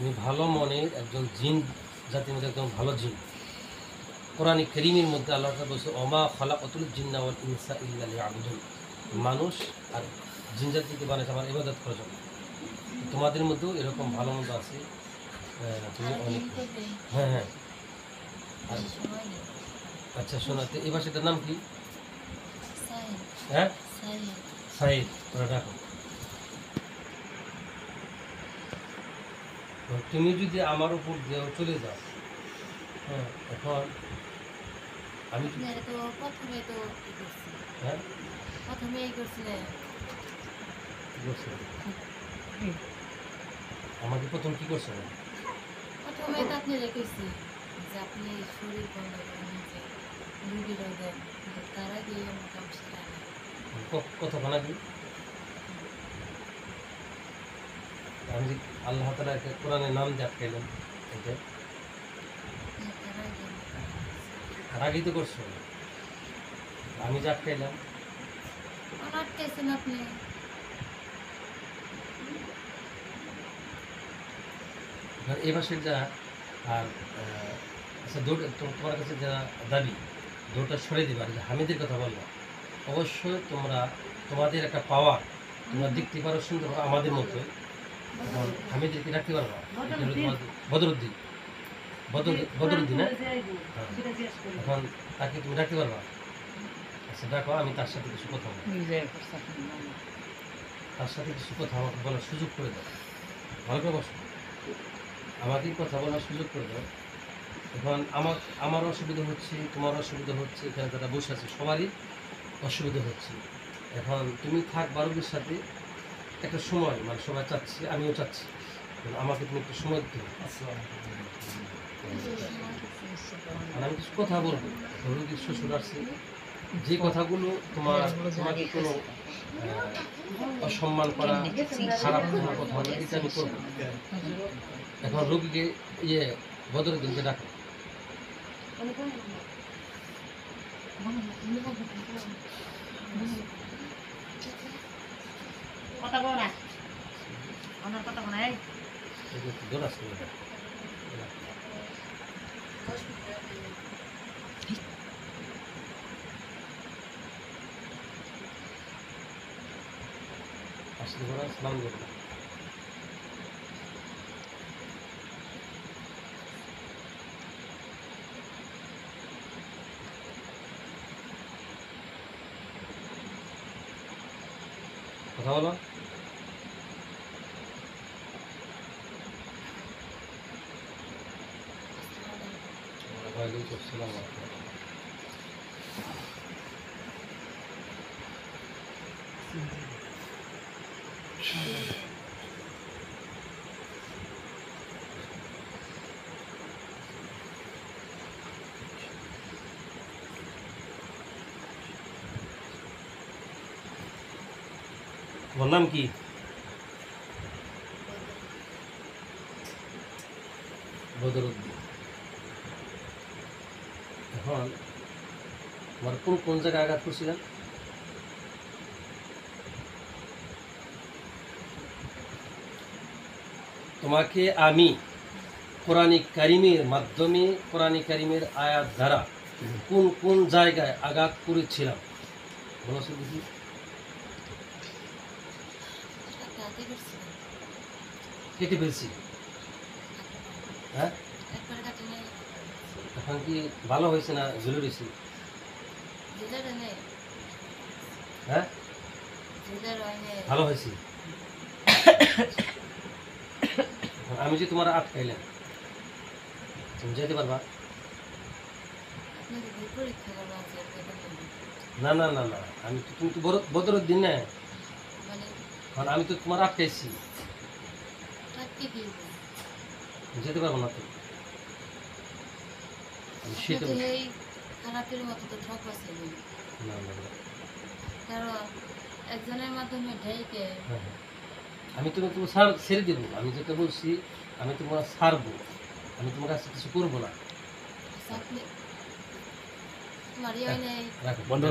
তুমি ভালো মনের একজন জিন জাতির মধ্যে একদম ভালো জিন। কোরআন কারীমের মধ্যে আল্লাহ তাআলা বলছে ওমা খালাকাতুল জিন্না ওয়াল ইনসা ইল্লা লিয়াবুদুন। মানুষ আর জিন জাতিকে বানাইছে আমার ইবাদত করার জন্য। তোমাদের মধ্যেও এরকম ভালো মন্দ আছে। তুমি অনেক হ্যাঁ হ্যাঁ আচ্ছা শোনো তো এই ভাষাটার নাম কি? হ্যাঁ সাইদ। ওরা ডাকো। তুমি যদি আমার উপর দিয়েও চলে যাও, হ্যাঁ এখন আমি তো প্রথমে তো হ্যাঁ প্রথমেই করছিলে আমাকে প্রথম কি করছো? প্রথমে তো আপনি রেখেছি যে আপনি শরীর বন্ধ করে নিজে রুগীরাও দেন, কিন্তু তারা দিয়ে মোটাম সেরা নেয়। কতক্ষণ আগে আমি যে আল্লাহ তাআলা একটা কোরআনের নাম দিয়ে আটকাইলাম, এটা তারা দিয়ে আর আগেই তো করছো। আমি যে আটকাইলাম আটকেছেন আপনি। এবার এই ভাষার যা আর আচ্ছা তোমার কাছে যা দাবি দৌড়টা সরে দিবা। আর যে হামিদের কথা বললাম, অবশ্যই তোমাদের একটা পাওয়ার তোমরা দেখতে পারো সুন্দর আমাদের মধ্যে। এখন হামিদেরকে রাখতে পারবা? বদরুদ্দিন বদরুদ্দিন হ্যাঁ, এখন তাকে তুমি রাখতে পারবা? আচ্ছা দেখো, আমি তার সাথে কিছু কথা বলবো, তার সাথে কিছু কথা আমাকে বলার সুযোগ করে দাও। ভালো করে বসো, আমাকে কথা বলার সুযোগ করে দাও। এখন আমার অসুবিধা হচ্ছে, তোমার অসুবিধা হচ্ছে, এখানে যারা বসে আছে সবারই অসুবিধা হচ্ছে। এখন তুমি থাক বারুদের সাথে একটা সময়, মানে সবাই চাচ্ছি, আমিও চাচ্ছি, আমাকে তুমি একটু সময় দিতে হবে। আর আমি কিছু কথা বলবো, রোগীর শ্বশুর আসছে, যে কথাগুলো তোমাকে কোনো অসম্মান করা, খারাপ কোনো কথা হবে, এটা আমি করবো। এখন রোগীকে বদরুদ্দিনকে ডাকো। কথা বল না, আমার কথা বল নাই। জোর আসছে আসলে ওরা সালাম করবে। কথা বলো। ওয়ালাইকুম আসসালাম। বললাম কি বদরুদ্দিন। এখন আমার কোন জায়গায় আঘাত করছিলেন? তোমাকে আমি কোরআন কারীমের মাধ্যমে, কোরআন কারীমের আয়াত দ্বারা কোন জায়গায় আঘাত করেছিলাম বলো তো দেখি। কেটে ফেলছি, হ্যাঁ? এখন কি ভালো হয়েছে না ঝুলে রয়েছি? হ্যাঁ ভালো হয়েছে। আমি যে তোমার আটকাইলাম, তুমি যেতে পারবা? না না না না, আমি তো তুমি তো বদরুদ্দিন না, কারণ আমি তো তোমার আটকাইছি, যেতে পারবো না তো। সেটা খারাপের মতো তো ঠকা ছিল, না না না, কারণ একজনের মাধ্যমে ঢেকে আমি তোমার ছেড়ে দেবো। আমি যেটা বলছি, আমি তোমার ছাড়বো, আমি তোমার কাছে কিছু করবো না। তোমার ইয়ে নেই। রাখো বন্ধ।